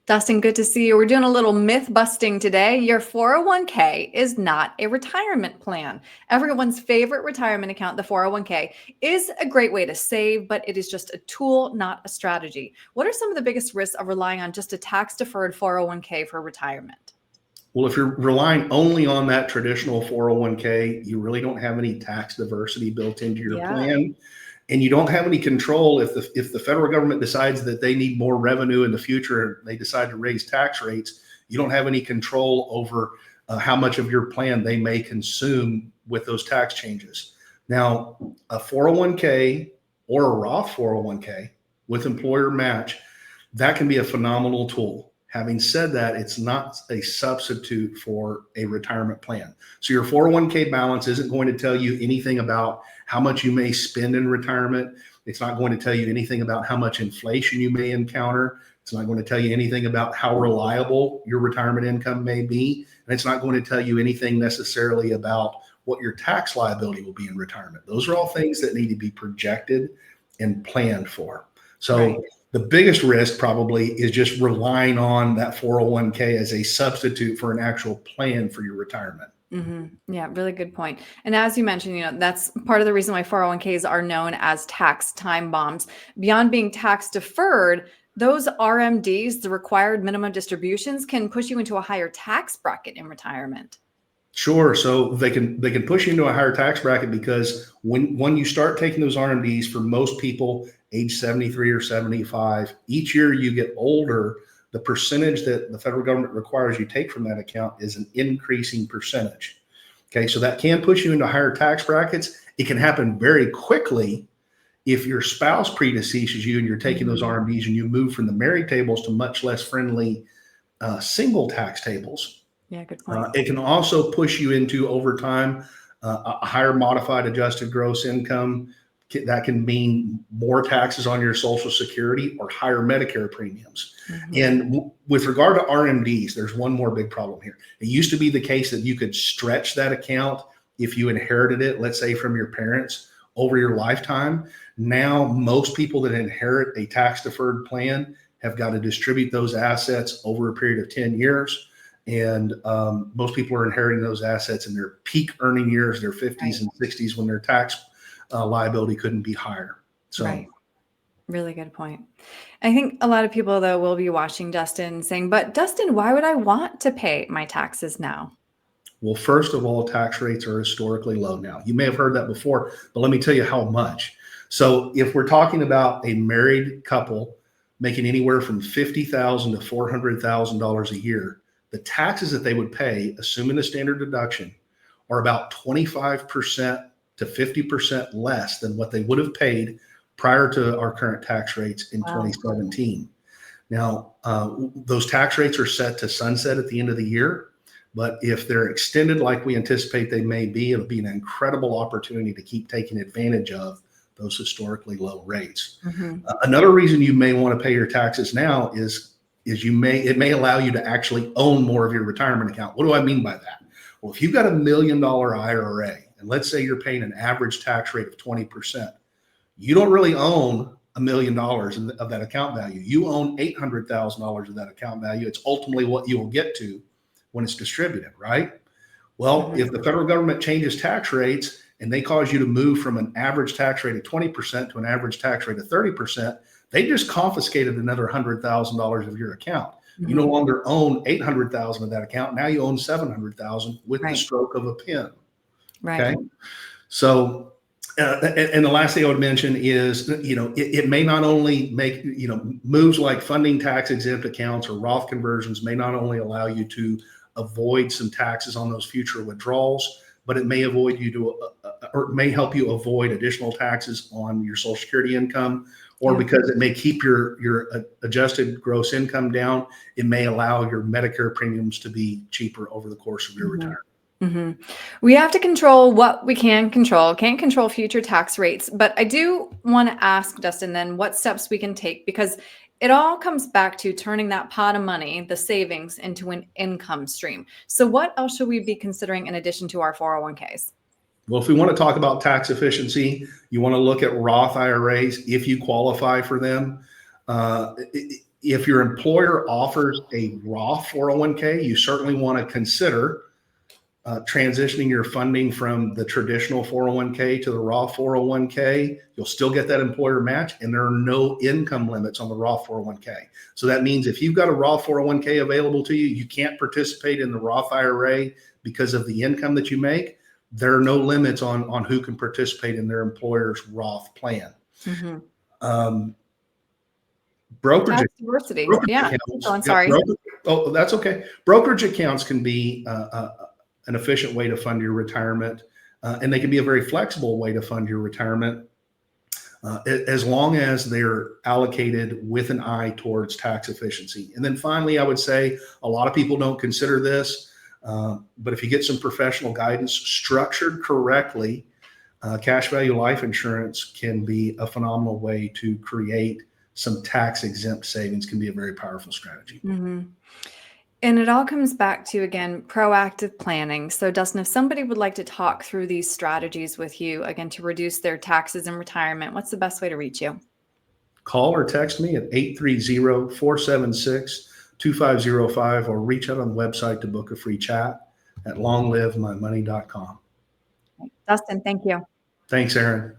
Dustin, good to see you. We're doing a little myth busting today. Your 401k is not a retirement plan. Everyone's favorite retirement account, the 401k, is a great way to save, but it is just a tool, not a strategy. What are some of the biggest risks of relying on just a tax-deferred 401k for retirement? Well, if you're relying only on that traditional 401k, you really don't have any tax diversity built into your plan. And you don't have any control if the federal government decides that they need more revenue in the future and they decide to raise tax rates. You don't have any control over how much of your plan they may consume with those tax changes. Now, a 401k or a Roth 401k with employer match, that can be a phenomenal tool. Having said that, it's not a substitute for a retirement plan. So your 401k balance isn't going to tell you anything about how much you may spend in retirement. It's not going to tell you anything about how much inflation you may encounter. It's not going to tell you anything about how reliable your retirement income may be. And it's not going to tell you anything necessarily about what your tax liability will be in retirement. Those are all things that need to be projected and planned for. So the biggest risk probably is just relying on that 401k as a substitute for an actual plan for your retirement. Yeah, really good point. And as you mentioned, that's part of the reason why 401ks are known as tax time bombs. Beyond being tax deferred, those RMDs, the required minimum distributions, can push you into a higher tax bracket in retirement. Sure. So they can push you into a higher tax bracket because when you start taking those RMDs, for most people age 73 or 75, each year you get older, the percentage that the federal government requires you take from that account is an increasing percentage. Okay, so that can push you into higher tax brackets. It can happen very quickly if your spouse predeceases you and you're taking those RMDs and you move from the married tables to much less friendly single tax tables. Yeah, good point. It can also push you into, over time, a higher modified adjusted gross income. That can mean more taxes on your Social Security or higher Medicare premiums. And with regard to RMDs, there's one more big problem here. It used to be the case that you could stretch that account if you inherited it, let's say from your parents, over your lifetime. Now, most people that inherit a tax-deferred plan have got to distribute those assets over a period of 10 years. And most people are inheriting those assets in their peak earning years, their 50s and 60s, when their tax liability couldn't be higher. So, really good point. I think a lot of people, though, will be watching Dustin saying, but Dustin, why would I want to pay my taxes now? Well, first of all, tax rates are historically low now. You may have heard that before, but let me tell you how much. So if we're talking about a married couple making anywhere from $50,000 to $400,000 a year, the taxes that they would pay, assuming the standard deduction, are about 25% to 50% less than what they would have paid prior to our current tax rates in 2017. Now, those tax rates are set to sunset at the end of the year, but if they're extended like we anticipate they may be, it'll be an incredible opportunity to keep taking advantage of those historically low rates. Another reason you may want to pay your taxes now is it may allow you to actually own more of your retirement account. What do I mean by that? Well, if you've got $1 million IRA, and let's say you're paying an average tax rate of 20%, you don't really own $1 million of that account value. You own $800,000 of that account value. It's ultimately what you will get to when it's distributed, right? Well, if the federal government changes tax rates and they cause you to move from an average tax rate of 20% to an average tax rate of 30%, they just confiscated another $100,000 of your account. You no longer own $800,000 of that account. Now you own $700,000 with the stroke of a pen. Okay. So, and the last thing I would mention is, it may not only make, moves like funding tax exempt accounts or Roth conversions may not only allow you to avoid some taxes on those future withdrawals, but it may avoid you to, or may help you avoid additional taxes on your Social Security income, or because it may keep your adjusted gross income down, it may allow your Medicare premiums to be cheaper over the course of your retirement. We have to control what we can control. Can't control future tax rates. But I do want to ask Dustin then what steps we can take, because it all comes back to turning that pot of money, the savings, into an income stream. So what else should we be considering in addition to our 401ks? Well, if we want to talk about tax efficiency, you want to look at Roth IRAs if you qualify for them. If your employer offers a Roth 401k, you certainly want to consider transitioning your funding from the traditional 401k to the Roth 401k. You'll still get that employer match, and there are no income limits on the Roth 401k. So that means if you've got a Roth 401k available to you, you can't participate in the Roth IRA because of the income that you make. There are no limits on who can participate in their employer's Roth plan. Brokerage, Tax diversity. brokerage Yeah. accounts. Oh, I'm sorry. Oh, that's okay. Brokerage accounts can be an efficient way to fund your retirement, and they can be a very flexible way to fund your retirement, as long as they're allocated with an eye towards tax efficiency. And then finally, I would say a lot of people don't consider this, but if you get some professional guidance structured correctly, cash value life insurance can be a phenomenal way to create some tax exempt savings. Can be a very powerful strategy. And it all comes back to, again, proactive planning. So Dustin, if somebody would like to talk through these strategies with you, again, to reduce their taxes in retirement, what's the best way to reach you? Call or text me at 830-476-2505, or reach out on the website to book a free chat at longlivemymoney.com. Dustin, thank you. Thanks, Aaron.